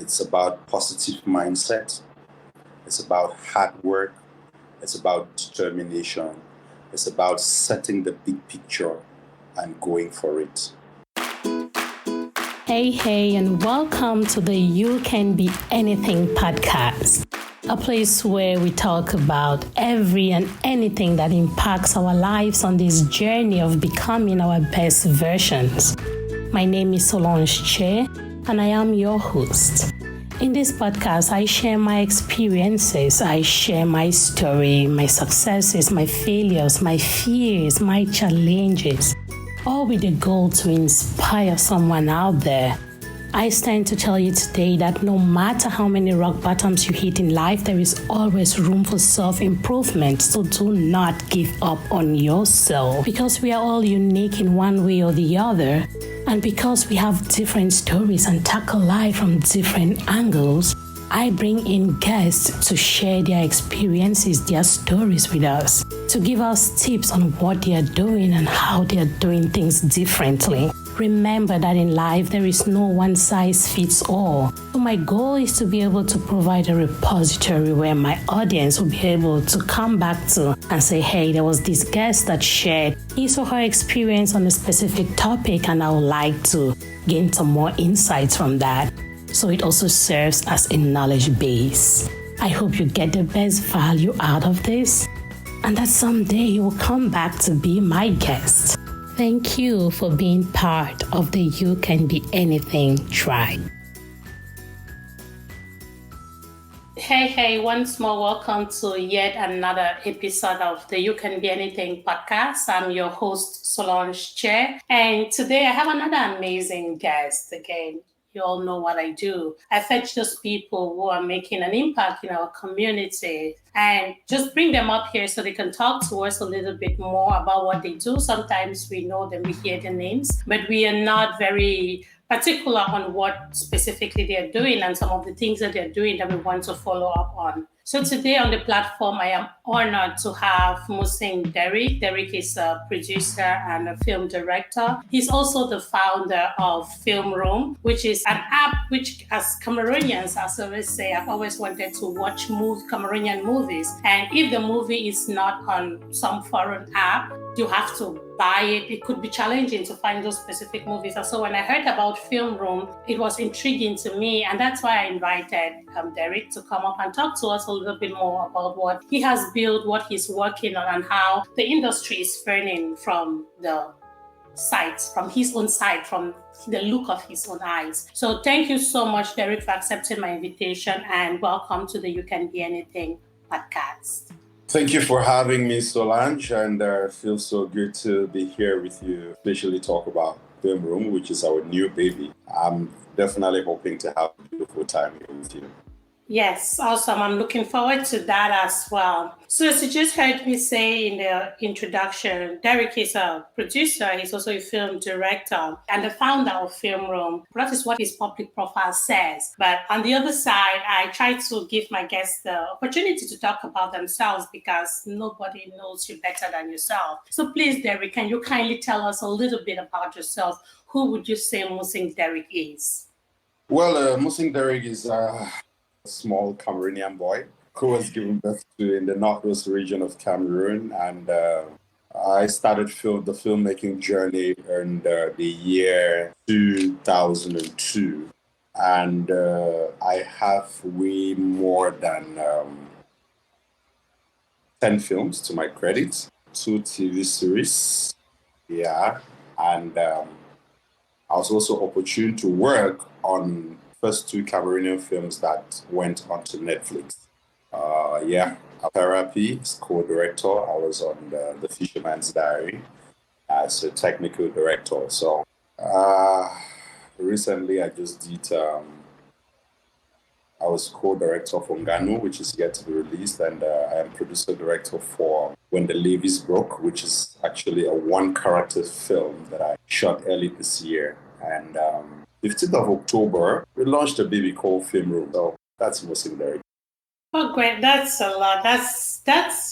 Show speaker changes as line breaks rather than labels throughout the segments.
It's about positive mindset. It's about hard work. It's about determination. It's about setting the big picture and going for it.
Hey, and welcome to the You Can Be Anything podcast, a place where we talk about every and anything that impacts our lives on this journey of becoming our best versions. My name is Solange Che, and I am your host. In this podcast, I share my experiences, I share my story, my successes, my failures, my fears, my challenges, all with the goal to inspire someone out there. I stand to tell you today that no matter how many rock bottoms you hit in life, there is always room for self-improvement. So do not give up on yourself, because we are all unique in one way or the other. And because we have different stories and tackle life from different angles, I bring in guests to share their experiences, their stories with us, to give us tips on what they are doing and how they are doing things differently. Remember that in life, there is no one size fits all. So my goal is to be able to provide a repository where my audience will be able to come back to and say, hey, there was this guest that shared his or her experience on a specific topic, and I would like to gain some more insights from that. So it also serves as a knowledge base. I hope you get the best value out of this, and that someday you will come back to be my guest. Thank you for being part of the You Can Be Anything tribe. Hey, once more, welcome to yet another episode of the You Can Be Anything podcast. I'm your host, Solange Che, and today I have another amazing guest again. You all know what I do. I fetch those people who are making an impact in our community and just bring them up here so they can talk to us a little bit more about what they do. Sometimes we know them, we hear the names, but we are not very particular on what specifically they're doing and some of the things that they're doing that we want to follow up on. So today on the platform, I am honored to have Musing Derick. Derick is a producer and a film director. He's also the founder of FilmRoom, which is an app which, as Cameroonians, as I always say, I've always wanted to watch Cameroonian movies. And if the movie is not on some foreign app, you have to buy it. It could be challenging to find those specific movies. And so when I heard about FilmRoom, it was intriguing to me. And that's why I invited Derick to come up and talk to us a little bit more about what he has built, what he's working on, and how the industry is turning from the sites, from his own side, from the look of his own eyes. So thank you so much, Derick, for accepting my invitation, and welcome to the You Can Be Anything podcast.
Thank you for having me, Solange, and it feels so good to be here with you, especially talk about FilmRoom, which is our new baby. I'm definitely hoping to have a beautiful time here with you.
Yes, awesome. I'm looking forward to that as well. So as you just heard me say in the introduction, Derick is a producer. He's also a film director and the founder of FilmRoom. That is what his public profile says. But on the other side, I try to give my guests the opportunity to talk about themselves because nobody knows you better than yourself. So please, Derick, can you kindly tell us a little bit about yourself? Who would you say Musing Derick is?
Well, Musing Derick is a small Cameroonian boy who was given birth to in the northwest region of Cameroon, and I started the filmmaking journey in the year 2002, and I have way more than 10 films to my credit, 2 TV series, and I was also opportune to work on first 2 Cameroonian films that went onto Netflix. Therapy is co-director. I was on the Fisherman's Diary as a technical director. So recently I just did, I was co-director for Nganu, which is yet to be released, and I am producer-director for When the Levees Broke, which is actually a one-character film that I shot early this year. And 15th of October, we launched a baby called FilmRoom. So that's Musing Derick.
Oh, great. That's a lot. That's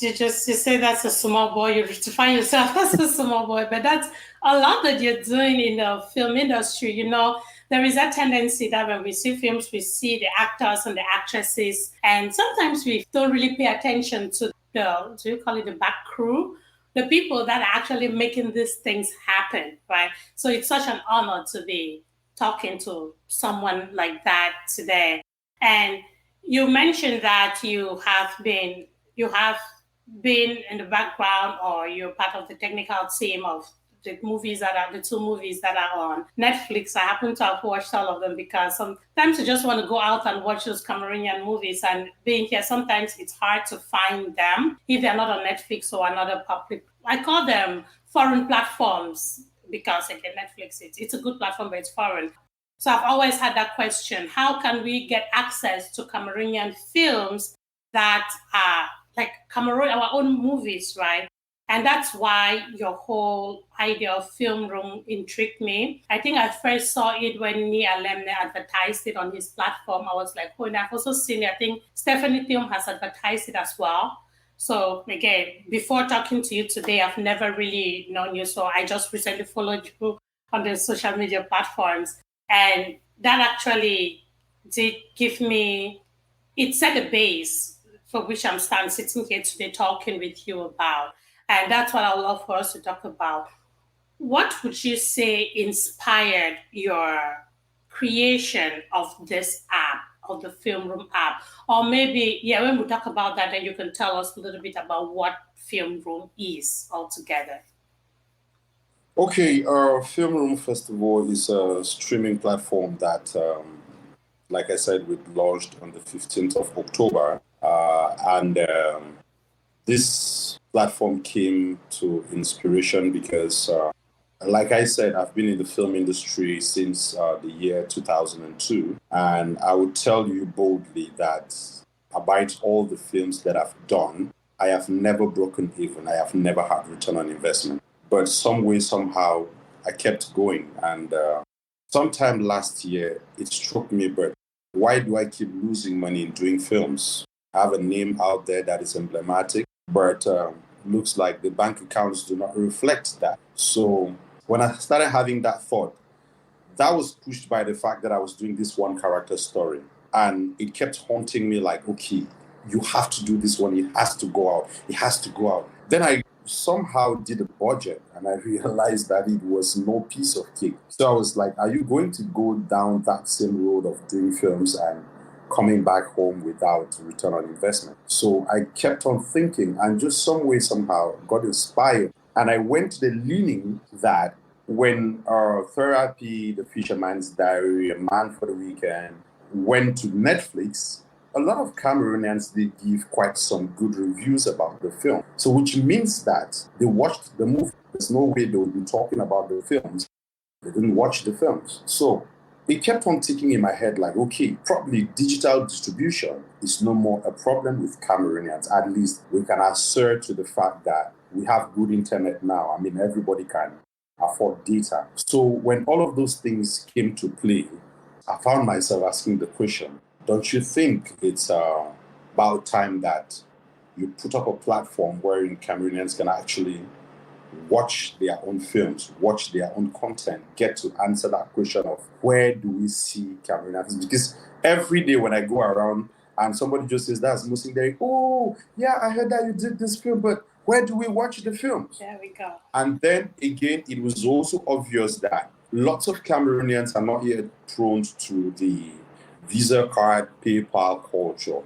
you say that's a small boy. You define yourself as a small boy, but that's a lot that you're doing in the film industry. You know, there is a tendency that when we see films, we see the actors and the actresses, and sometimes we don't really pay attention to the, do you call it the back crew? The people that are actually making these things happen, right? So it's such an honor to be talking to someone like that today. And you mentioned that you have been in the background, or you're part of the technical team of the two movies that are on Netflix. I happen to have watched all of them because sometimes you just want to go out and watch those Cameroonian movies, and being here, sometimes it's hard to find them if they're not on Netflix or another public. I call them foreign platforms because again, Netflix, it's a good platform, but it's foreign. So I've always had that question: how can we get access to Cameroonian films that are like Cameroon, our own movies, right? And that's why your whole idea of FilmRoom intrigued me. I think I first saw it when Nia Lemne advertised it on his platform. I was like, oh, and I've also seen it. I think Stephanie Thium has advertised it as well. So again, before talking to you today, I've never really known you. So I just recently followed you on the social media platforms. And that actually did give me, it set a base for which I'm sitting here today talking with you about. And that's what I would love for us to talk about. What would you say inspired your creation of this app, of the FilmRoom app? Or maybe, when we talk about that, then you can tell us a little bit about what FilmRoom is altogether.
Okay, FilmRoom, first of all, is a streaming platform that, like I said, we launched on the 15th of October. And this platform came to inspiration because, like I said, I've been in the film industry since the year 2002. And I would tell you boldly that about all the films that I've done, I have never broken even. I have never had return on investment. But some way, somehow, I kept going. And sometime last year, it struck me, but why do I keep losing money in doing films? I have a name out there that is emblematic, but looks like the bank accounts do not reflect that. So when I started having that thought, that was pushed by the fact that I was doing this one character story. And it kept haunting me like, okay, you have to do this one. It has to go out. It has to go out. Then I somehow did a budget and I realized that it was no piece of cake. So I was like, are you going to go down that same road of doing films and coming back home without return on investment? So I kept on thinking and just some way, somehow got inspired. And I went to the leaning that when Therapy, The Fisherman's Diary, A Man for the Weekend went to Netflix, a lot of Cameroonians, they give quite some good reviews about the film. So which means that they watched the movie. There's no way they would be talking about the films. They didn't watch the films. So it kept on ticking in my head like, okay, probably digital distribution is no more a problem with Cameroonians. At least we can assert to the fact that we have good internet now. I mean, everybody can afford data. So when all of those things came to play, I found myself asking the question, don't you think it's about time that you put up a platform wherein Cameroonians can actually watch their own films, watch their own content, get to answer that question of where do we see Cameroonians? Because every day when I go around and somebody just says, that's Musing Derick, oh, yeah, I heard that you did this film, but where do we watch the films?
There we go.
And then again, it was also obvious that lots of Cameroonians are not yet prone to the Visa card, PayPal culture.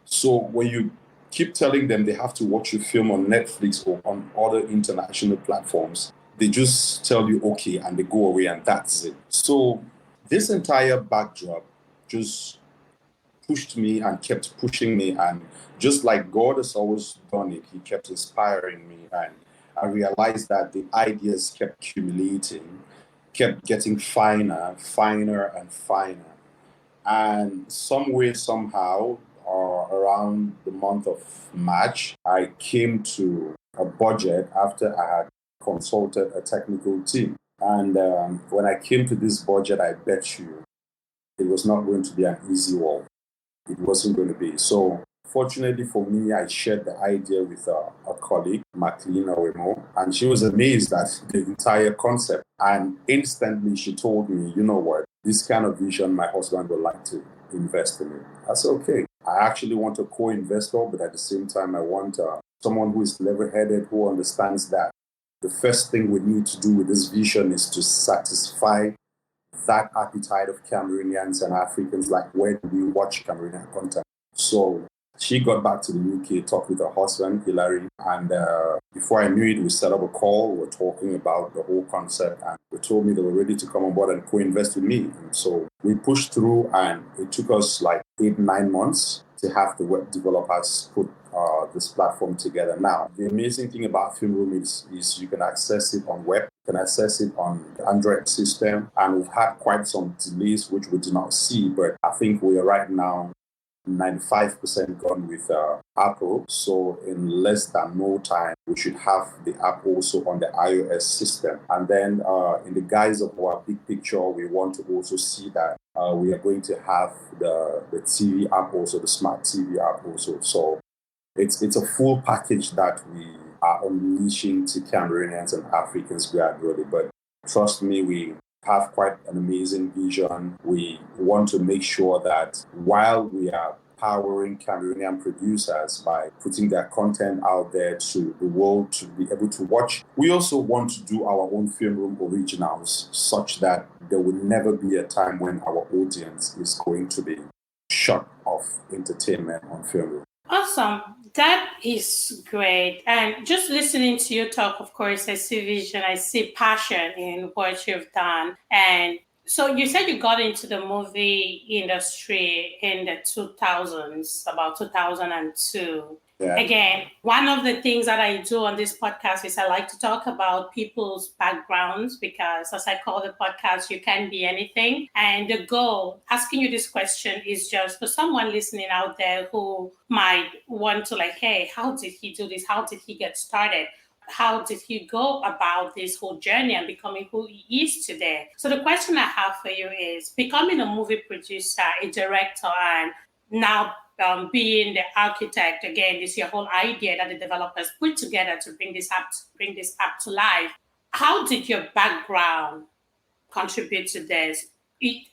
So when you keep telling them they have to watch your film on Netflix or on other international platforms, they just tell you, okay, and they go away and that's it. So this entire backdrop just pushed me and kept pushing me. And just like God has always done it, he kept inspiring me. And I realized that the ideas kept accumulating, kept getting finer, and finer. And some way, somehow, around the month of March, I came to a budget after I had consulted a technical team. And when I came to this budget, I bet you it was not going to be an easy one. It wasn't going to be. So fortunately for me, I shared the idea with a colleague, Maclean Owemo, and she was amazed at the entire concept. And instantly she told me, you know what, this kind of vision, my husband would like to invest in it. I said, okay. I actually want a co-investor, but at the same time, I want someone who is level-headed, who understands that the first thing we need to do with this vision is to satisfy that appetite of Cameroonians and Africans, like where do we watch Cameroonian content? So she got back to the UK, talked with her husband, Hilary, and before I knew it, we set up a call. We were talking about the whole concept, and they told me they were ready to come on board and co-invest with me. And so we pushed through, and it took us like 8-9 months to have the web developers put this platform together. Now, the amazing thing about FilmRoom is you can access it on web, you can access it on the Android system, and we've had quite some delays which we do not see, but I think we are right now 95% gone with Apple. So in less than no time, we should have the app also on the iOS system. And then in the guise of our big picture, we want to also see that we are going to have the TV app also, the smart TV app also. So it's a full package that we are unleashing to Cameroonians and Africans gradually. But trust me, we have quite an amazing vision. We want to make sure that while we are powering Cameroonian producers by putting their content out there to the world to be able to watch, we also want to do our own FilmRoom originals such that there will never be a time when our audience is going to be shut off entertainment on FilmRoom.
Awesome. That is great. And just listening to you talk, of course, I see vision, I see passion in what you've done. And so you said you got into the movie industry in the 2000s, about 2002.
Yeah.
Again, one of the things that I do on this podcast is I like to talk about people's backgrounds because, as I call the podcast, you can be anything. And the goal, asking you this question, is just for someone listening out there who might want to like, hey, how did he do this? How did he get started? How did he go about this whole journey and becoming who he is today? So the question I have for you is, becoming a movie producer, a director, and now being the architect, again, this is your whole idea that the developers put together to bring this app to life. How did your background contribute to this?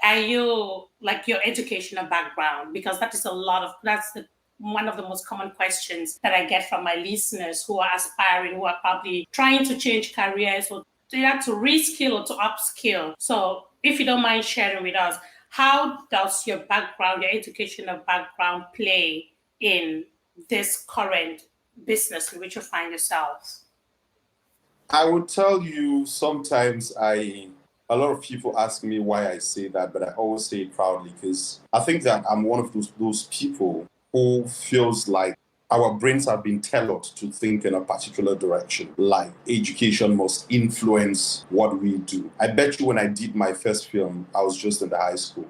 Are you like your educational background? Because that is one of the most common questions that I get from my listeners who are aspiring, who are probably trying to change careers or they have to reskill or to upskill. So if you don't mind sharing with us, how does your background, your educational background play in this current business in which you find yourself?
I would tell you sometimes a lot of people ask me why I say that, but I always say it proudly because I think that I'm one of those people who feels like our brains have been tailored to think in a particular direction, like education must influence what we do. I bet you when I did my first film, I was just in the high school.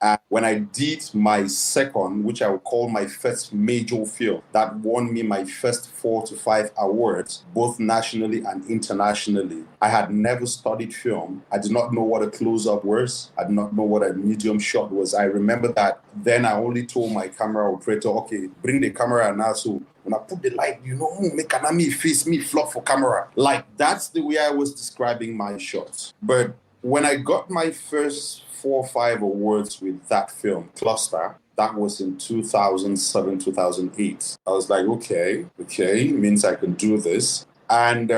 And when I did my second, which I would call my first major film, that won me my first 4 to 5 awards, both nationally and internationally. I had never studied film. I did not know what a close-up was. I did not know what a medium shot was. I remember that then I only told my camera operator, okay, bring the camera now. So when I put the light, make an army face me flop for camera. Like, that's the way I was describing my shots. But when I got my first 4 or 5 awards with that film, Cluster, that was in 2007, 2008. I was like, okay, means I can do this. And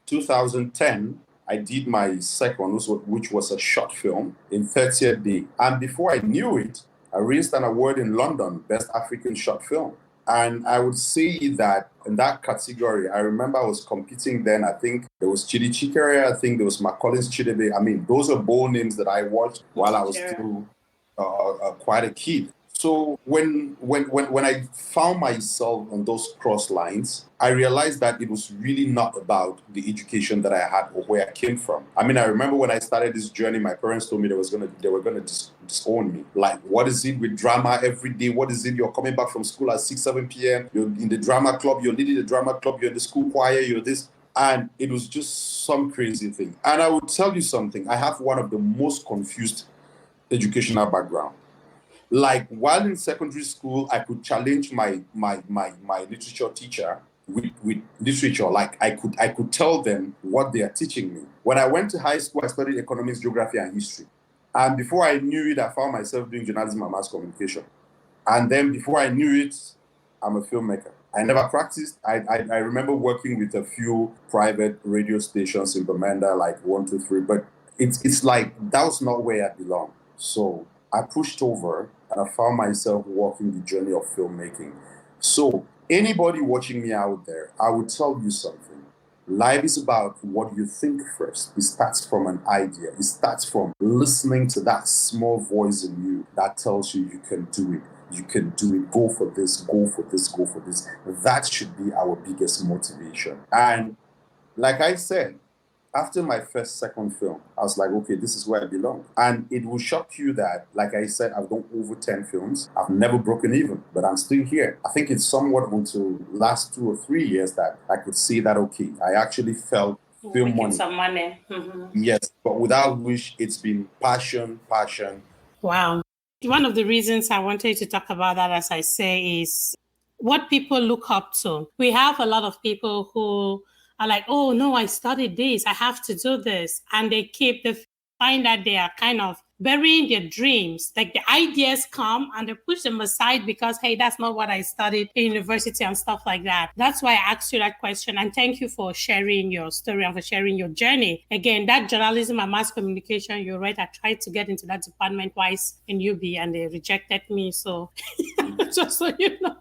2010, I did my second, which was a short film in 30th Day. And before I knew it, I raised an award in London, Best African Short Film. And I would say that in that category, I remember I was competing then. I think there was Chidi Chikere, I think there was McCollins Chidebe. I mean, those are bold names that I watched while I was still quite a kid. So when I found myself on those cross lines, I realized that it was really not about the education that I had or where I came from. I mean, I remember when I started this journey, my parents told me they were gonna disown me. Like, what is it with drama every day? What is it? You're coming back from school at 6, 7 p.m. You're in the drama club. You're leading the drama club. You're in the school choir. You're this. And it was just some crazy thing. And I would tell you something. I have one of the most confused educational background. Like, while in secondary school, I could challenge my literature teacher with literature. Like, I could tell them what they are teaching me. When I went to high school, I studied economics, geography, and history. And before I knew it, I found myself doing journalism and mass communication. And then before I knew it, I'm a filmmaker. I never practiced. I remember working with a few private radio stations in Bamenda, like 123, but it's like that was not where I belong. So I pushed over and I found myself walking the journey of filmmaking. So anybody watching me out there, I would tell you something. Life is about what you think first. It starts from an idea. It starts from listening to that small voice in you that tells you you can do it. You can do it. Go for this, go for this, go for this. That should be our biggest motivation. And like I said, after my second film, I was like, okay, this is where I belong. And it will shock you that, like I said, I've done over 10 films. I've never broken even, but I'm still here. I think it's somewhat until last 2 or 3 years that I could see that, okay, I actually felt film money.
Some money.
Yes, but without which it's been passion.
Wow. One of the reasons I wanted to talk about that, as I say, is what people look up to. We have a lot of people who are like, oh, no, I studied this. I have to do this. And they find that they are kind of burying their dreams. Like the ideas come and they push them aside because, hey, that's not what I studied in university and stuff like that. That's why I asked you that question. And thank you for sharing your story and for sharing your journey. Again, that journalism and mass communication, you're right. I tried to get into that department twice in UB and they rejected me. So just so you know.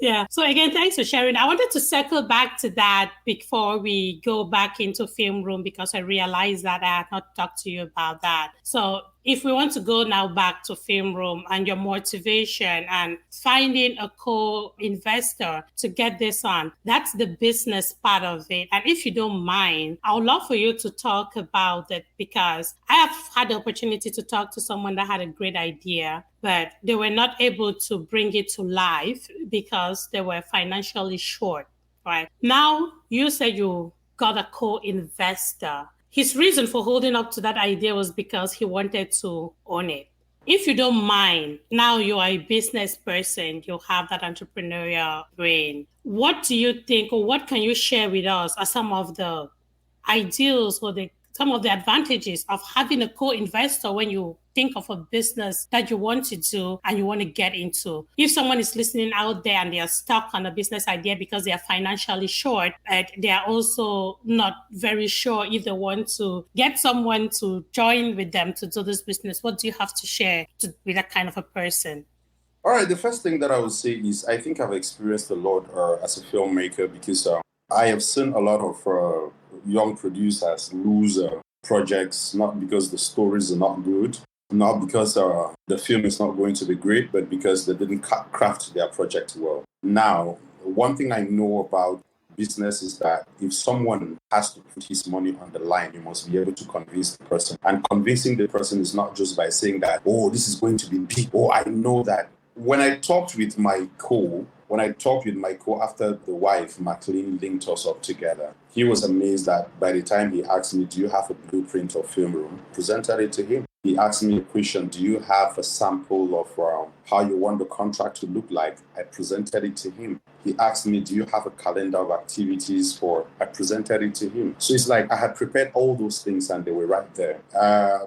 Yeah. So again, thanks for sharing. I wanted to circle back to that before we go back into FilmRoom because I realized that I had not talked to you about that. So if we want to go now back to FilmRoom and your motivation and finding a co-investor to get this on, that's the business part of it. And if you don't mind, I would love for you to talk about it because I have had the opportunity to talk to someone that had a great idea, but they were not able to bring it to life because they were financially short, right? Now, you said you got a co-investor. His reason for holding up to that idea was because he wanted to own it. If you don't mind, now you are a business person, you have that entrepreneurial brain. What do you think, or what can you share with us as some of the ideals or some of the advantages of having a co-investor when you think of a business that you want to do and you want to get into? If someone is listening out there and they are stuck on a business idea because they are financially short, and they are also not very sure if they want to get someone to join with them to do this business, what do you have to share with that kind of a person?
All right, the first thing that I would say is I think I've experienced a lot as a filmmaker because I have seen a lot of young producers lose projects, not because the stories are not good, not because the film is not going to be great, but because they didn't craft their project well. Now, one thing I know about business is that if someone has to put his money on the line, you must be able to convince the person. And convincing the person is not just by saying that, oh, this is going to be big. Oh, I know that. When I talked with my co after the wife, McLean, linked us up together, he was amazed that by the time he asked me, do you have a blueprint of FilmRoom? Presented it to him. He asked me a question, do you have a sample of how you want the contract to look like? I presented it to him. He asked me, do you have a calendar of activities I presented it to him. So it's like I had prepared all those things and they were right there.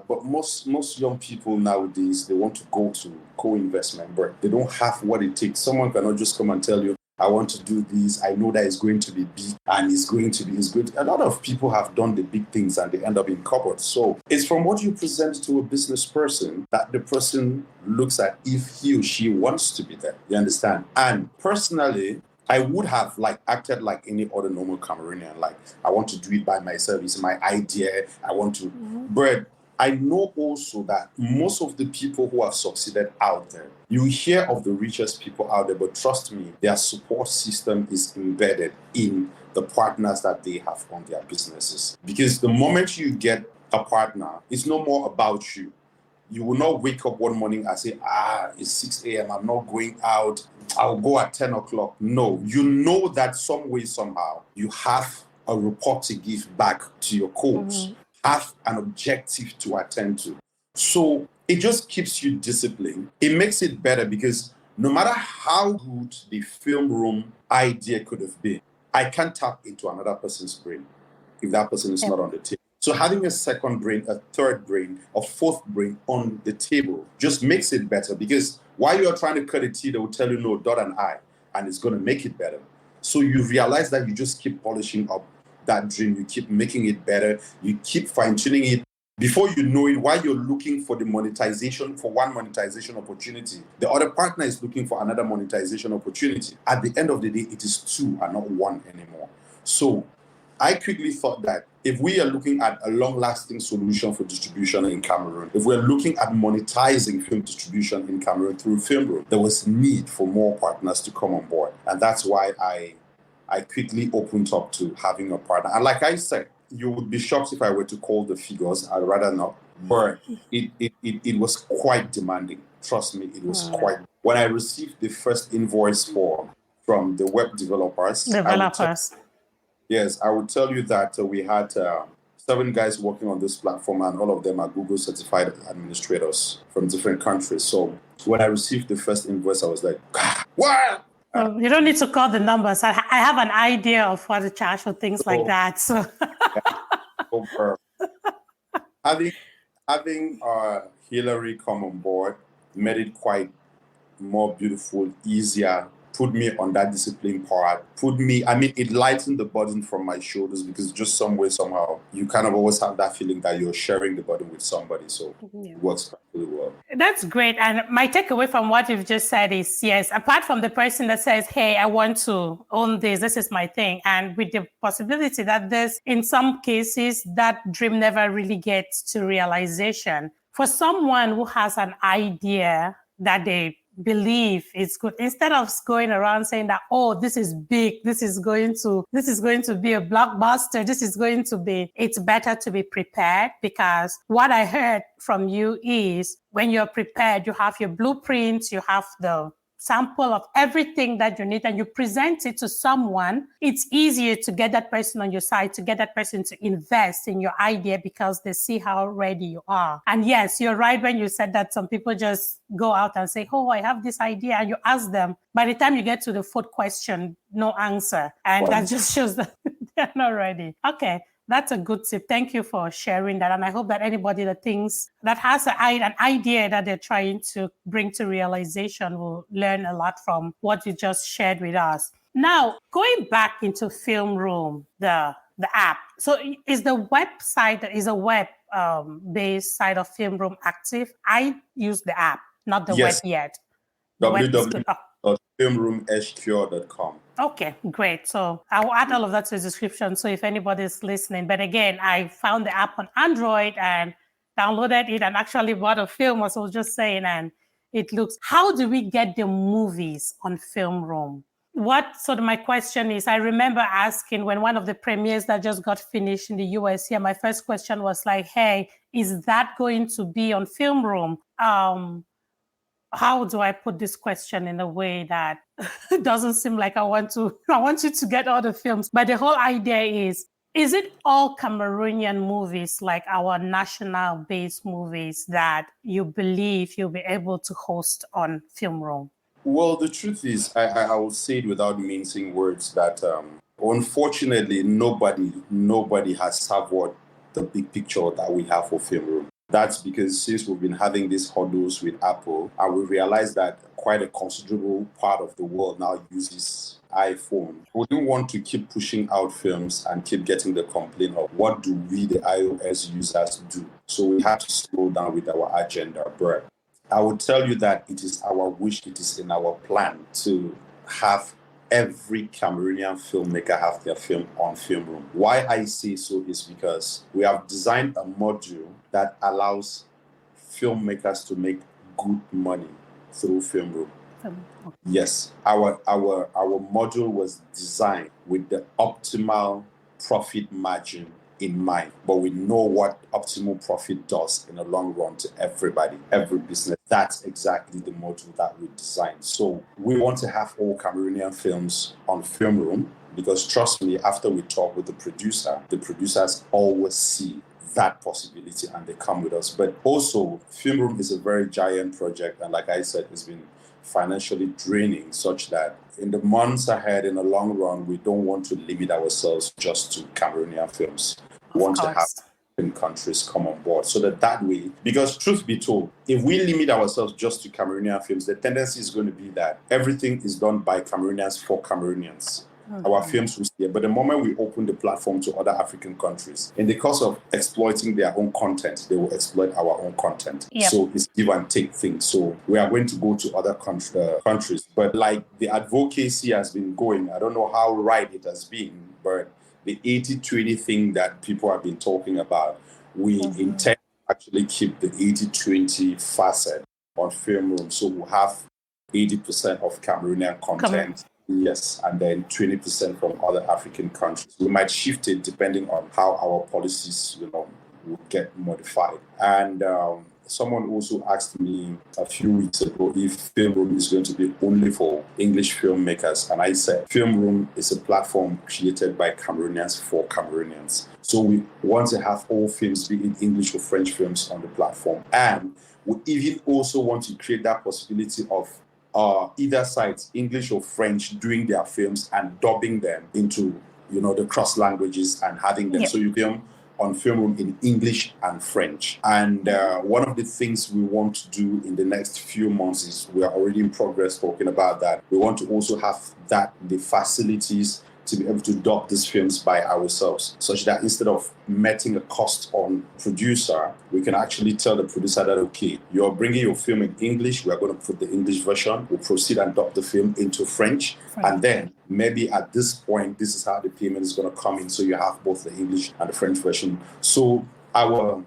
But most young people nowadays, they want to go to co-investment, but they don't have what it takes. Someone cannot just come and tell you, I want to do this. I know that it's going to be big and it's good. A lot of people have done the big things and they end up in cupboards. So it's from what you present to a business person that the person looks at if he or she wants to be there. You understand? And personally, I would have acted like any other normal Cameroonian. Like, I want to do it by myself. It's my idea. I want to. But I know also that most of the people who have succeeded out there, you hear of the richest people out there, but trust me, their support system is embedded in the partners that they have on their businesses. Because the moment you get a partner, it's no more about you. You will not wake up one morning and say, it's 6 a.m. I'm not going out. I'll go at 10 o'clock. No, you know that some way, somehow, you have a report to give back to your coach. Have an objective to attend to. So it just keeps you disciplined. It makes it better because no matter how good the FilmRoom idea could have been, I can't tap into another person's brain if that person is not on the table. So having a second brain, a third brain, a fourth brain on the table just makes it better, because while you're trying to cut a T, they will tell you, no, dot an I, and it's going to make it better. So you realize that you just keep polishing up that dream, you keep making it better, you keep fine-tuning it. Before you know it, while you're looking for the monetization, for one monetization opportunity, the other partner is looking for another monetization opportunity. At the end of the day, it is two and not one anymore. So I quickly thought that if we are looking at a long-lasting solution for distribution in Cameroon, if we're looking at monetizing film distribution in Cameroon through FilmRoom, there was need for more partners to come on board. And that's why I quickly opened up to having a partner. And like I said, you would be shocked if I were to call the figures. I'd rather not. But it was quite demanding. Trust me, it was quite. When I received the first invoice from the web developers. Yes, I would tell you that we had 7 guys working on this platform, and all of them are Google certified administrators from different countries. So when I received the first invoice, I was like, what?
You don't need to call the numbers. I have an idea of what to charge for things like that. So
having Hillary come on board made it quite more beautiful, easier, put me on that discipline part, it lightened the burden from my shoulders, because just some way, somehow, you kind of always have that feeling that you're sharing the burden with somebody. So it works really well.
That's great. And my takeaway from what you've just said is, yes, apart from the person that says, hey, I want to own this is my thing. And with the possibility that there's, in some cases, that dream never really gets to realization. For someone who has an idea that they believe it's good, instead of going around saying that, oh, this is big, this is going to be a blockbuster, it's better to be prepared. Because what I heard from you is, when you're prepared, you have your blueprints, you have the sample of everything that you need, and you present it to someone, it's easier to get that person on your side, to get that person to invest in your idea, because they see how ready you are. And yes, you're right when you said that some people just go out and say, oh, I have this idea, and you ask them, by the time you get to the 4th question, no answer. And that just shows that they're not ready. Okay. That's a good tip. Thank you for sharing that. And I hope that anybody that thinks, that has an idea that they're trying to bring to realization, will learn a lot from what you just shared with us. Now, going back into FilmRoom, the app. So is the website, is a web-based site of FilmRoom active? I use the app, not the web yet.
www.filmroomhq.com.
Okay, great. So I will add all of that to the description. So if anybody's listening, but again, I found the app on Android and downloaded it and actually bought a film, as I was just saying, and it looks, how do we get the movies on FilmRoom? My question is, I remember asking when one of the premieres that just got finished in the US here, my first question was like, hey, is that going to be on FilmRoom? How do I put this question in a way that doesn't seem like I want you to get all the films? But the whole idea is it all Cameroonian movies, like our national-based movies, that you believe you'll be able to host on FilmRoom?
Well, the truth is, I will say it without mincing words, that unfortunately, nobody has savored the big picture that we have for FilmRoom. That's because since we've been having these hurdles with Apple, and we realized that quite a considerable part of the world now uses iPhone, we didn't want to keep pushing out films and keep getting the complaint of what do we, the iOS users, do. So we had to slow down with our agenda. But I would tell you that it is our wish, it is in our plan to have every Cameroonian filmmaker have their film on FilmRoom. Why I say so is because we have designed a module that allows filmmakers to make good money through FilmRoom. Yes, our module was designed with the optimal profit margin in mind, but we know what optimal profit does in the long run to everybody, every business. That's exactly the module that we designed. So we want to have all Cameroonian films on FilmRoom, because trust me, after we talk with the producers always see that possibility and they come with us. But also, FilmRoom is a very giant project, and like I said, it's been financially draining, such that in the months ahead, in the long run, we don't want to limit ourselves just to Cameroonian films. We want to have countries come on board, so that way, because truth be told, if we limit ourselves just to Cameroonian films, the tendency is going to be that everything is done by Cameroonians for Cameroonians. Our films will stay. But the moment we open the platform to other African countries, in the course of exploiting their own content, they will exploit our own content.
Yep.
So it's give and take things. So we are going to go to other countries. But like the advocacy has been going, I don't know how right it has been, but the 80-20 thing that people have been talking about, we intend to actually keep the 80-20 facet on FilmRoom. So we'll have 80% of Cameroonian content. Yes, and then 20% from other African countries. We might shift it depending on how our policies, will get modified. And someone also asked me a few weeks ago if FilmRoom is going to be only for English filmmakers. And I said, FilmRoom is a platform created by Cameroonians for Cameroonians. So we want to have all films, be it English or French films, on the platform. And we even also want to create that possibility of either sides, English or French, doing their films and dubbing them into, the cross languages and having them. Yep. So you film on FilmRoom in English and French. And one of the things we want to do in the next few months is we are already in progress talking about that. We want to also have the facilities to be able to dub these films by ourselves, such that instead of meting a cost on producer, we can actually tell the producer that, okay, you're bringing your film in English, we're going to put the English version, we'll proceed and dub the film into French, and then maybe at this point, this is how the payment is going to come in, so you have both the English and the French version. So our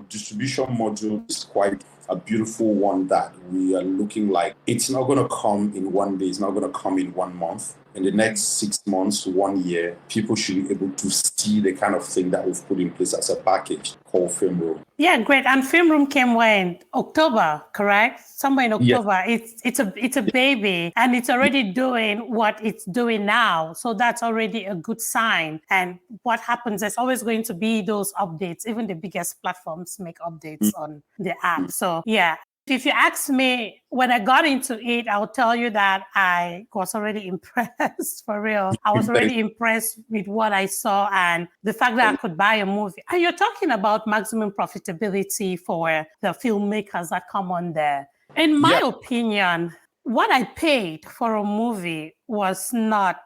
distribution module is quite a beautiful one that we are looking like. It's not going to come in one day, it's not going to come in 1 month. In the next 6 months to 1 year, people should be able to see the kind of thing that we've put in place as a package called FilmRoom.
Yeah, great. And FilmRoom came when? October, correct? Somewhere in October. Yes. It's a baby, and it's already doing what it's doing now. So that's already a good sign. And what happens, there's always going to be those updates. Even the biggest platforms make updates on the app. So yeah. If you ask me, when I got into it, I'll tell you that I was already impressed, for real. I was already impressed with what I saw and the fact that I could buy a movie. And you're talking about maximum profitability for the filmmakers that come on there. In my opinion, what I paid for a movie was not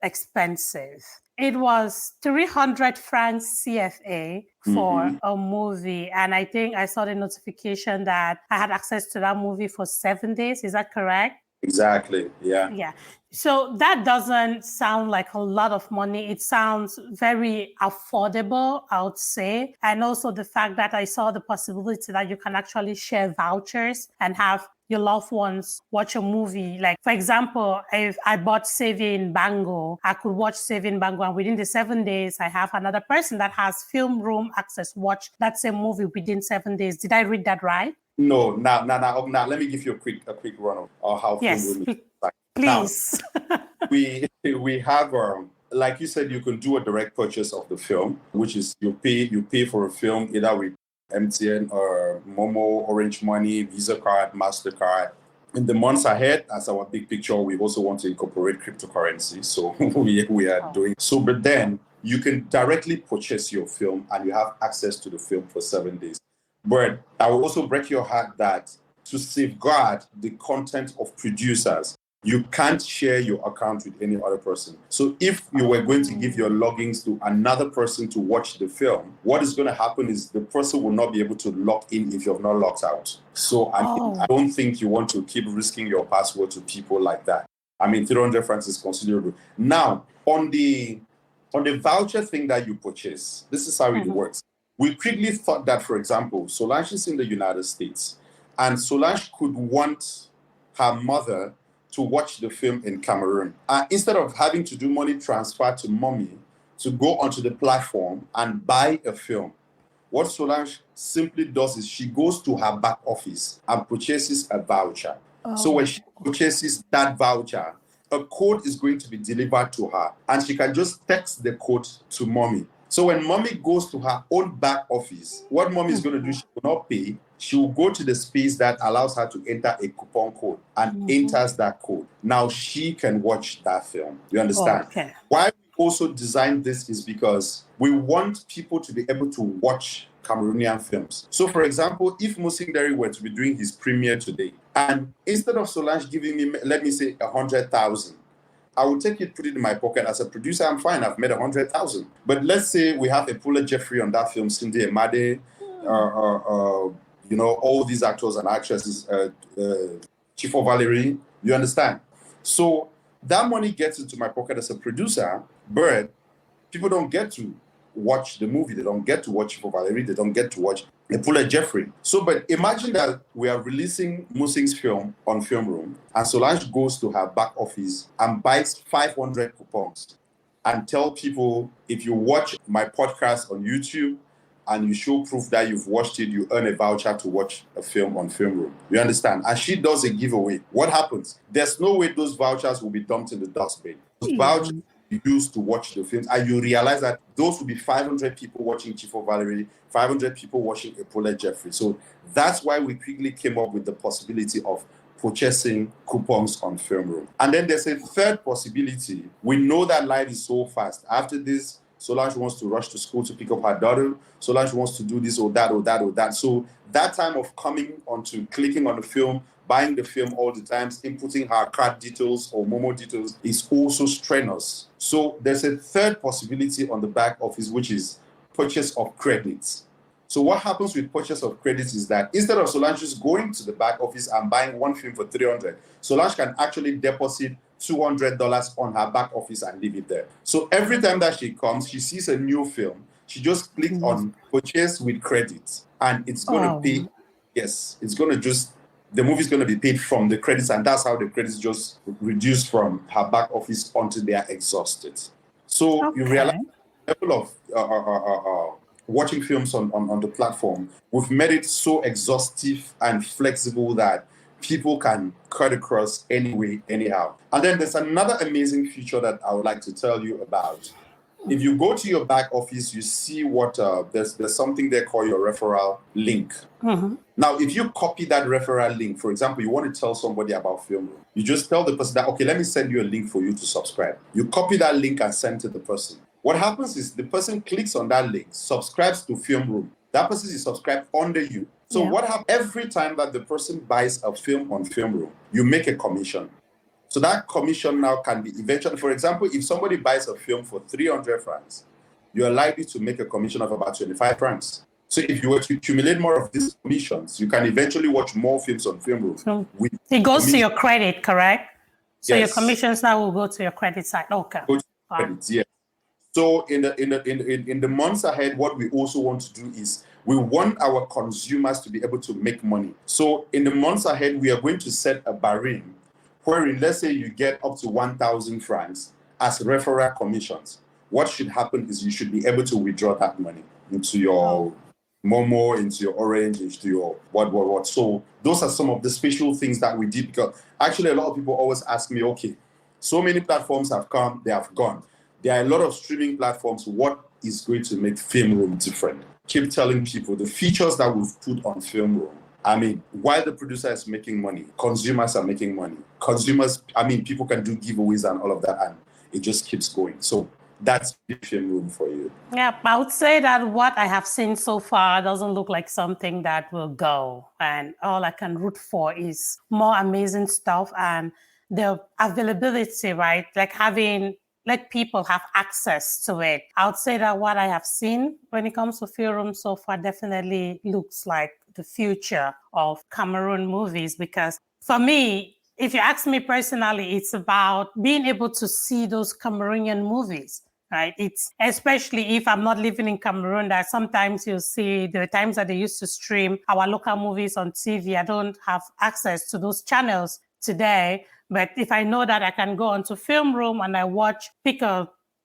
expensive. It was 300 francs CFA for a movie. And I think I saw the notification that I had access to that movie for 7 days. Is that correct?
Exactly. Yeah.
Yeah. So that doesn't sound like a lot of money. It sounds very affordable, I would say. And also the fact that I saw the possibility that you can actually share vouchers and have your loved ones watch a movie. Like, for example, if I bought Saving Bango, I could watch Saving Bango, and within the 7 days, I have another person that has FilmRoom access watch that same movie within 7 days. Did I read that right?
No. Now, let me give you a quick run of how FilmRoom is.
Please.
Now, we have like you said, you can do a direct purchase of the film, which is you pay for a film either with MTN or Momo, Orange Money, Visa card, MasterCard. In the months ahead, as our big picture, we also want to incorporate cryptocurrency. So we are doing so. But then you can directly purchase your film and you have access to the film for 7 days. But I will also break your heart that to safeguard the content of producers, you can't share your account with any other person. So if you were going to give your logins to another person to watch the film, what is going to happen is the person will not be able to log in if you've not logged out. So I don't think you want to keep risking your password to people like that. I mean, 300 francs is considerable. Now, on the voucher thing that you purchase, this is how it works. We quickly thought that, for example, Solange is in the United States, and Solange could want her mother to watch the film in Cameroon. Instead of having to do money transfer to mommy to go onto the platform and buy a film, what Solange simply does is she goes to her back office and purchases a voucher. So when she purchases that voucher, a code is going to be delivered to her, and she can just text the code to mommy. So when mommy goes to her own back office, what mommy is going to do, she will not pay. She will go to the space that allows her to enter a coupon code and enters that code. Now she can watch that film. You understand?
Okay.
Why we also designed this is because we want people to be able to watch Cameroonian films. So, for example, if Musing Derick were to be doing his premiere today, and instead of Solange giving me, let me say, 100,000, I will take it, put it in my pocket. As a producer, I'm fine. I've made 100,000. But let's say we have a Paula Jeffrey on that film, Cindy Emade, all these actors and actresses, Chifo Valerie, you understand? So that money gets into my pocket as a producer, but people don't get to watch the movie. They don't get to watch Chifo Valerie. They don't get to watch Paula Jeffrey. So, but imagine that we are releasing Musing's film on FilmRoom, and Solange goes to her back office and buys 500 coupons and tell people, if you watch my podcast on YouTube and you show proof that you've watched it, you earn a voucher to watch a film on FilmRoom. You understand? And she does a giveaway. What happens? There's no way those vouchers will be dumped in the dustbin. Those vouchers you use to watch the films, and you realize that those will be 500 people watching Chifo Valerie, 500 people watching Paula Jeffrey. So that's why we quickly came up with the possibility of purchasing coupons on FilmRoom. And then there's a third possibility. We know that life is so fast. After this, Solange wants to rush to school to pick up her daughter. Solange wants to do this or that or that or that. So that time of coming onto clicking on the film, buying the film all the times, inputting her card details or Momo details is also strenuous. So there's a third possibility on the back office, which is purchase of credits. So what happens with purchase of credits is that instead of Solange just going to the back office and buying one film for $300, Solange can actually deposit $200 on her back office and leave it there. So every time that she comes, she sees a new film, she just clicks on purchase with credits, and it's going to pay. Yes, it's going to just, the movie's going to be paid from the credits, and that's how the credits just reduce from her back office until they are exhausted. So you realize the level of watching films on the platform, we've made it so exhaustive and flexible that people can cut across anyway, anyhow. And then there's another amazing feature that I would like to tell you about. If you go to your back office, you see what there's something there called your referral link. Now, if you copy that referral link, for example, you want to tell somebody about FilmRoom, you just tell the person that, okay, let me send you a link for you to subscribe. You copy that link and send to the person. What happens is the person clicks on that link, subscribes to FilmRoom. That person is subscribed under you. So what happens every time that the person buys a film on FilmRoom, you make a commission. So that commission now can be eventually, for example, if somebody buys a film for 300 francs, you're likely to make a commission of about 25 francs. So if you were to accumulate more of these commissions, you can eventually watch more films on FilmRoom.
So it goes to your credit, correct? So your commissions now will go to your credit side. Okay.
Go to credits, yes. So in the months ahead, what we also want to do is we want our consumers to be able to make money. So in the months ahead, we are going to set a barème wherein, let's say you get up to 1,000 francs as referral commissions. What should happen is you should be able to withdraw that money into your Momo, into your Orange, into your what. So those are some of the special things that we did, because actually a lot of people always ask me, okay, so many platforms have come, they have gone. There are a lot of streaming platforms. What is going to make FilmRoom different? Keep telling people the features that we've put on FilmRoom. I mean, while the producer is making money, consumers are making money. People can do giveaways and all of that, and it just keeps going. So that's FilmRoom for you.
Yeah, I would say that what I have seen so far doesn't look like something that will go. And all I can root for is more amazing stuff and the availability, right? Let people have access to it. I would say that what I have seen when it comes to FilmRoom so far definitely looks like the future of Cameroon movies, because for me, if you ask me personally, it's about being able to see those Cameroonian movies, right? It's especially if I'm not living in Cameroon, that sometimes you'll see the times that they used to stream our local movies on TV. I don't have access to those channels today. But if I know that I can go onto FilmRoom and I pick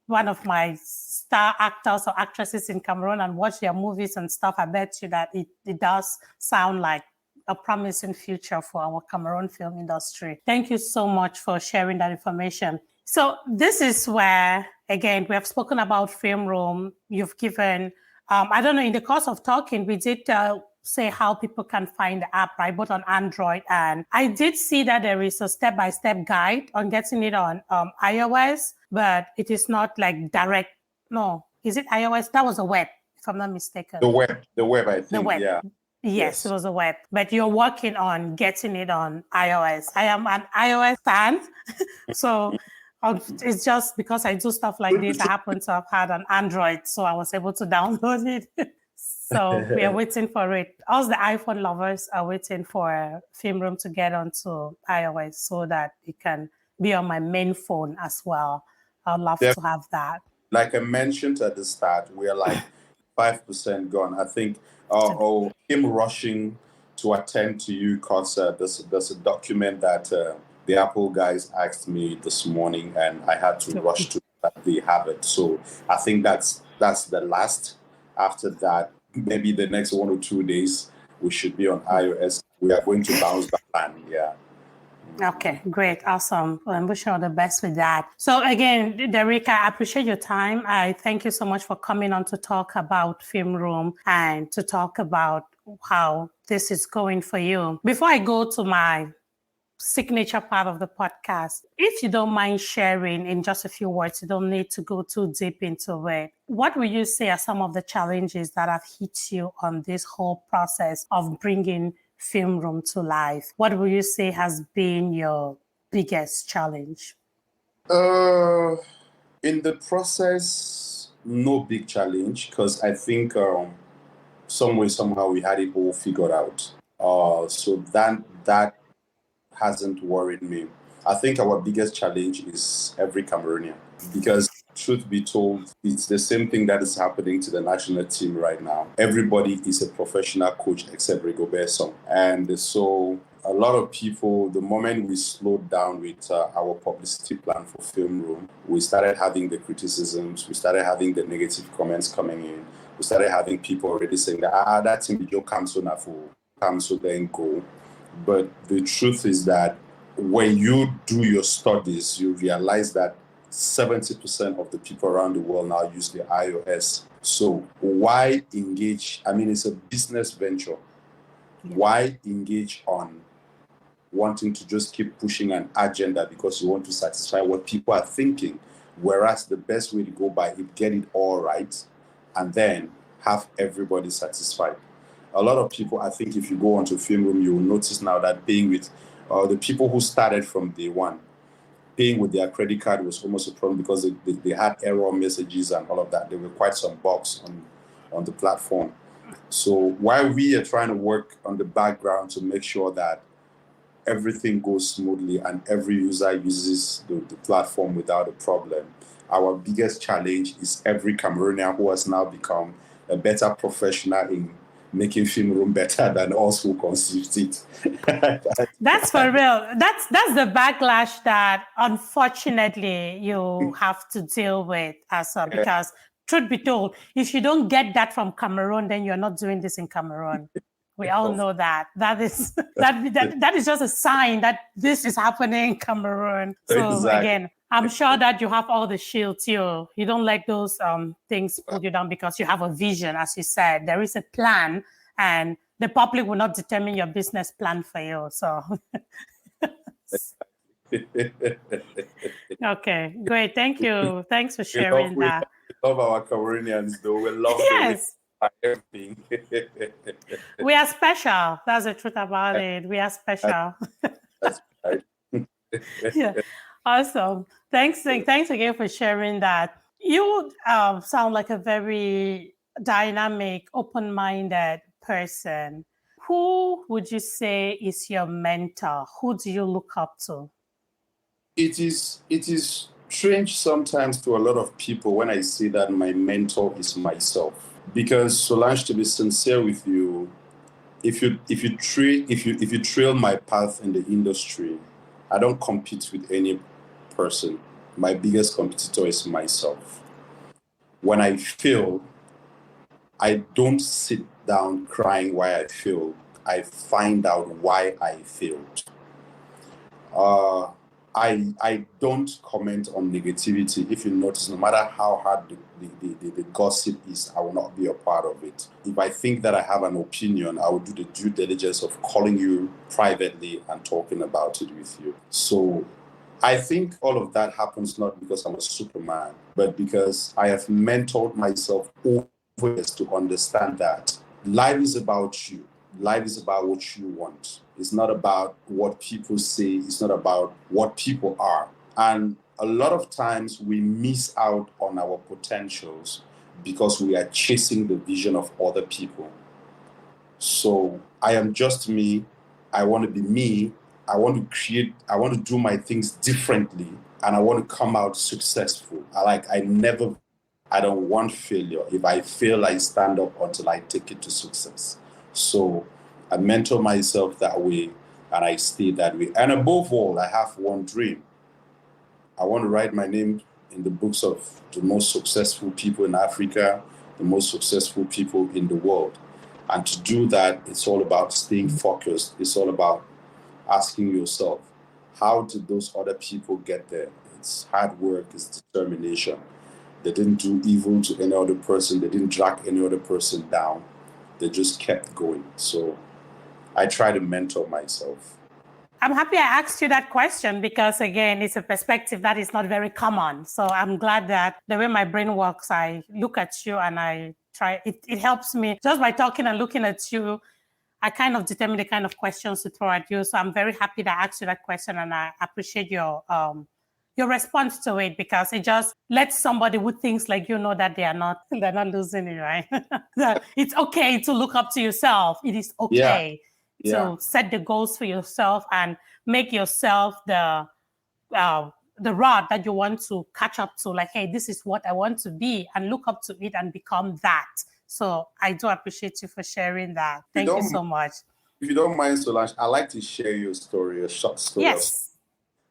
one of my star actors or actresses in Cameroon and watch their movies and stuff, I bet you that it does sound like a promising future for our Cameroon film industry. Thank you so much for sharing that information. So this is where, again, we have spoken about FilmRoom. You've given, I don't know, in the course of talking, we did say how people can find the app, right? Both on Android, and I did see that there is a step-by-step guide on getting it on iOS, but it is not like direct. No, is it iOS? That was a web, if I'm not mistaken.
The web, I think.
The web.
Yeah.
Yes, it was a web, but you're working on getting it on iOS. I am an iOS fan, so it's just because I do stuff like this. I happen to have had an Android, so I was able to download it. So we are waiting for it. Us, the iPhone lovers, are waiting for FilmRoom to get onto iOS so that it can be on my main phone as well. I'd love to have that.
Like I mentioned at the start, we are like 5% gone. I think him rushing to attend to you because there's a document that the Apple guys asked me this morning, and I had to rush to that they have it. So I think that's the last. After that, maybe the next 1 or 2 days, we should be on iOS. We are going to bounce back plan. Yeah.
Okay, great. Awesome. Well, I wish you all the best with that. So again, Derick, I appreciate your time. I thank you so much for coming on to talk about FilmRoom and to talk about how this is going for you. Before I go to my signature part of the podcast, if you don't mind sharing in just a few words, you don't need to go too deep into it. What would you say are some of the challenges that have hit you on this whole process of bringing FilmRoom to life? What would you say has been your biggest challenge?
In the process, no big challenge, because I think some way, somehow we had it all figured out. So that hasn't worried me. I think our biggest challenge is every Cameroonian, because truth be told, it's the same thing that is happening to the national team right now. Everybody is a professional coach except Rigobert Song. And so a lot of people, the moment we slowed down with our publicity plan for FilmRoom, we started having the criticisms, we started having the negative comments coming in. We started having people already saying that, that team will come so now for come so then go. But the truth is that when you do your studies, you realize that 70% of the people around the world now use the iOS. So why engage? I mean, it's a business venture. Yeah. Why engage on wanting to just keep pushing an agenda because you want to satisfy what people are thinking? Whereas the best way to go by it, get it all right, and then have everybody satisfied. A lot of people, I think if you go onto FilmRoom, you will notice now that paying with the people who started from day one, paying with their credit card was almost a problem because they had error messages and all of that. There were quite some bugs on the platform. So while we are trying to work on the background to make sure that everything goes smoothly and every user uses the platform without a problem, our biggest challenge is every Cameroonian who has now become a better professional in making FilmRoom better than us who conceived it.
That's for real. That's the backlash that unfortunately you have to deal with as well, because truth be told, if you don't get that from Cameroon, then you're not doing this in Cameroon. We all know that. That is just a sign that this is happening in Cameroon. So exactly. Again, I'm sure that you have all the shields. You don't let those things pull you down because you have a vision, as you said. There is a plan, and the public will not determine your business plan for you. So, okay, great. Thank you. Thanks for sharing that.
We love our Cameroonians, though. We love
yes. Everything. We are special. That's the truth about it. We are special.
That's right.
Yeah. Awesome. Thanks again for sharing that. You sound like a very dynamic, open-minded person. Who would you say is your mentor? Who do you look up to?
It is strange sometimes to a lot of people when I say that my mentor is myself. Because Solange, to be sincere with you, if you trail my path in the industry, I don't compete with any person. My biggest competitor is myself. When I fail, I don't sit down crying why I failed. I find out why I failed. I don't comment on negativity. If you notice, no matter how hard the gossip is, I will not be a part of it. If I think that I have an opinion, I will do the due diligence of calling you privately and talking about it with you. So I think all of that happens not because I'm a Superman, but because I have mentored myself over years to understand that life is about you. Life is about what you want. It's not about what people say. It's not about what people are. And a lot of times we miss out on our potentials because we are chasing the vision of other people. So I am just me. I want to be me. I want to create, I want to do my things differently, and I want to come out successful. I don't want failure. If I fail, I stand up until I take it to success. So I mentor myself that way, and I stay that way. And above all, I have one dream. I want to write my name in the books of the most successful people in Africa, the most successful people in the world. And to do that, it's all about staying focused. It's all about asking yourself, how did those other people get there? It's hard work, it's determination. They didn't do evil to any other person. They didn't drag any other person down. They just kept going. So I try to mentor myself.
I'm happy I asked you that question because, again, it's a perspective that is not very common. So I'm glad that the way my brain works, I look at you and I try. It helps me just by talking and looking at you. I kind of determine the kind of questions to throw at you. So I'm very happy that I asked you that question, and I appreciate your response to it, because it just lets somebody who thinks like you know that they're not losing it, right? It's okay to look up to yourself. It is okay to set the goals for yourself and make yourself the rod that you want to catch up to. Like, hey, this is what I want to be, and look up to it and become that. So I do appreciate you for sharing that. Thank you so much.
If you don't mind, Solange, I'd like to share your story, a short story.
Yes,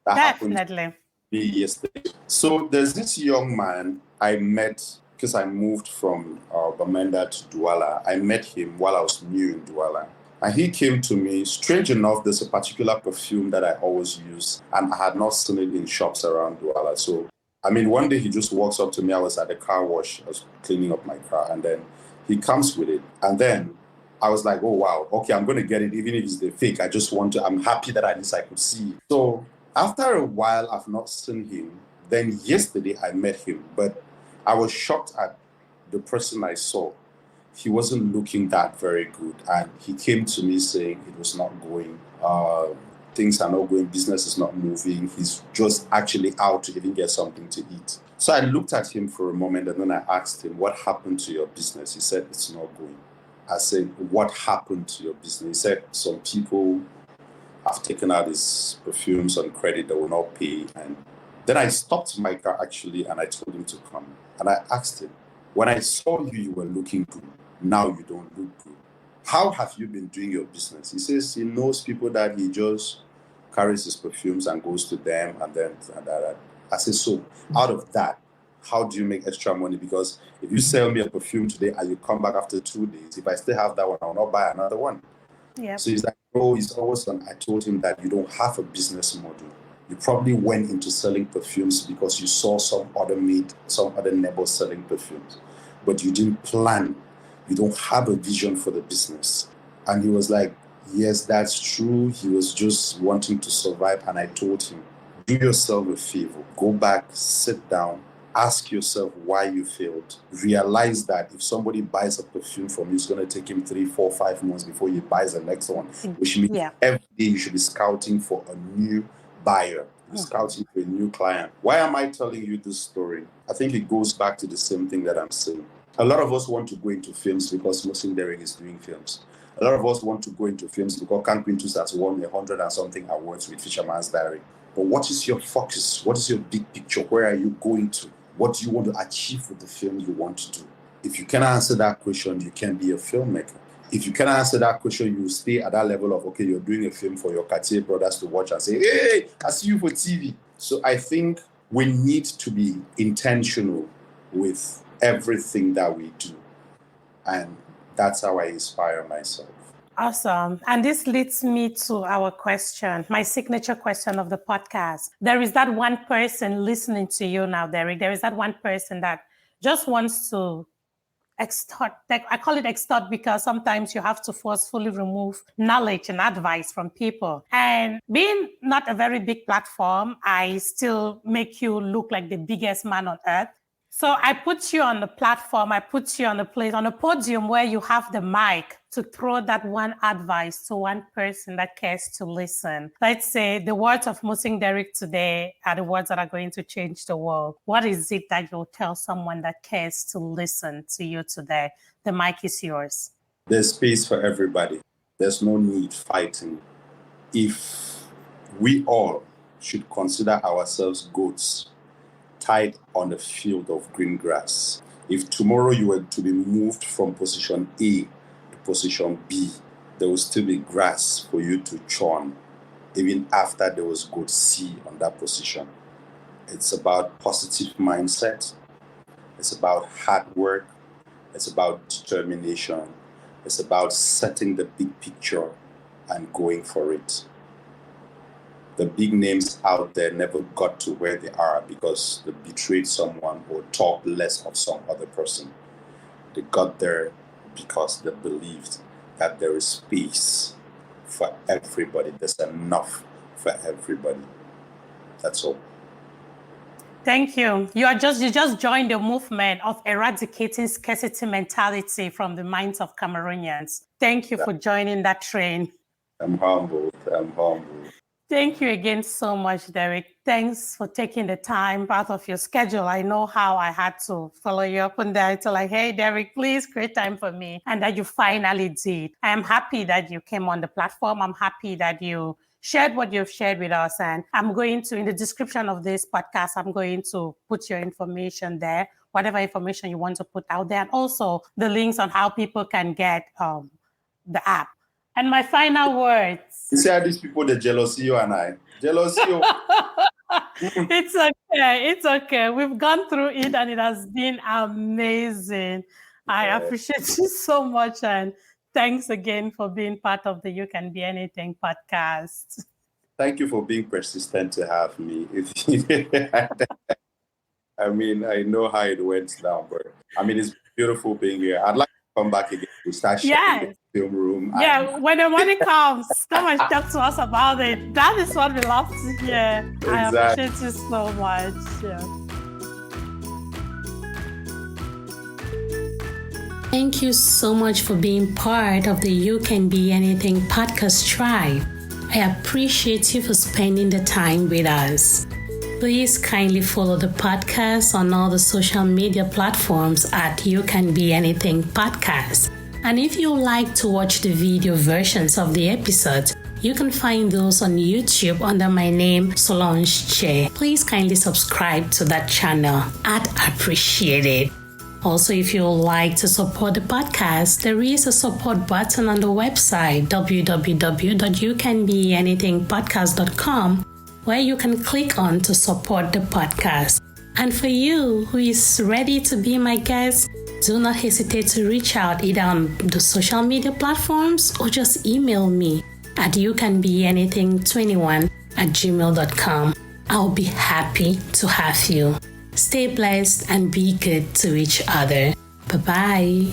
definitely.
Yesterday. So there's this young man I met because I moved from Bamenda to Douala. I met him while I was new in Douala. And he came to me. Strange enough, there's a particular perfume that I always use, and I had not seen it in shops around Douala. So, I mean, one day he just walks up to me. I was at the car wash. I was cleaning up my car, and then he comes with it. And then I was like, oh, wow, okay, I'm going to get it, even if it's the fake. I'm happy that at least I could see it. So after a while, I've not seen him. Then yesterday I met him, but I was shocked at the person I saw. He wasn't looking that very good. And he came to me saying it was not going, things are not going, business is not moving. He's just actually out to even get something to eat. So I looked at him for a moment, and then I asked him, what happened to your business? He said, it's not going. I said, what happened to your business? He said, some people have taken out his perfumes on credit that will not pay. And then I stopped my car actually, and I told him to come. And I asked him, when I saw you, you were looking good. Now you don't look good. How have you been doing your business? He says he knows people that he just carries his perfumes and goes to them, and then that. I said, so out of that, how do you make extra money? Because if you sell me a perfume today and you come back after 2 days, if I still have that one, I'll not buy another one.
Yep.
So he's like, oh, he's always on. I told him that you don't have a business model. You probably went into selling perfumes because you saw some other neighbors selling perfumes, but you didn't plan. You don't have a vision for the business. And he was like, yes, that's true. He was just wanting to survive. And I told him, do yourself a favor. Go back, sit down, ask yourself why you failed. Realize that if somebody buys a perfume from you, it's going to take him 3, 4, 5 months before he buys the next one, which means every day you should be scouting for a new buyer, scouting for a new client. Why am I telling you this story? I think it goes back to the same thing that I'm saying. A lot of us want to go into films because Musing Derick is doing films. A lot of us want to go into films because Quintus has won 100 and something awards with Fisherman's Diary. But what is your focus? What is your big picture? Where are you going to? What do you want to achieve with the film you want to do? If you can answer that question, you can be a filmmaker. If you can answer that question, you stay at that level of, okay, you're doing a film for your Cartier brothers to watch and say, hey, I see you for TV. So I think we need to be intentional with everything that we do. And that's how I inspire myself.
Awesome. And this leads me to our question, my signature question of the podcast. There is that one person listening to you now, Derick. There is that one person that just wants to extort. I call it extort because sometimes you have to forcefully remove knowledge and advice from people. And being not a very big platform, I still make you look like the biggest man on earth. So I put you on the platform, I put you on a place, on a podium where you have the mic to throw that one advice to one person that cares to listen. Let's say the words of Musing Derick today are the words that are going to change the world. What is it that you'll tell someone that cares to listen to you today? The mic is yours.
There's space for everybody. There's no need fighting. If we all should consider ourselves goats tied on a field of green grass, if tomorrow you were to be moved from position A to position B, there will still be grass for you to chew on, even after there was goat C on that position. It's about positive mindset. It's about hard work. It's about determination. It's about setting the big picture and going for it. The big names out there never got to where they are because they betrayed someone or talked less of some other person. They got there because they believed that there is space for everybody. There's enough for everybody. That's all.
Thank you. You just joined the movement of eradicating scarcity mentality from the minds of Cameroonians. Thank you for joining that train.
I'm humbled.
Thank you again so much, Derick. Thanks for taking the time out of your schedule. I know how I had to follow you up on there to like, hey, Derick, please create time for me. And that you finally did. I am happy that you came on the platform. I'm happy that you shared what you've shared with us. And I'm going to, in the description of this podcast, I'm going to put your information there, whatever information you want to put out there, and also the links on how people can get the app. And my final words.
You see how these people, they jealousy you and I. Jealousy you.
It's okay. We've gone through it and it has been amazing. I appreciate you so much. And thanks again for being part of the You Can Be Anything podcast.
Thank you for being persistent to have me. I mean, I know how it went down, but I mean, it's beautiful being here. I'd like to come back again to start sharing the FilmRoom.
Yeah, when the money comes, come and talk to us about it. That is what we love to hear. Exactly. I appreciate you so much. Yeah.
Thank you so much for being part of the You Can Be Anything podcast tribe. I appreciate you for spending the time with us. Please kindly follow the podcast on all the social media platforms at You Can Be Anything Podcast. And if you like to watch the video versions of the episodes, you can find those on YouTube under my name, Solange Che. Please kindly subscribe to that channel. I'd appreciate it. Also, if you would like to support the podcast, there is a support button on the website www.youcanbeanythingpodcast.com where you can click on to support the podcast. And for you who is ready to be my guest, do not hesitate to reach out either on the social media platforms or just email me at youcanbeanything21@gmail.com. I'll be happy to have you. Stay blessed and be good to each other. Bye-bye.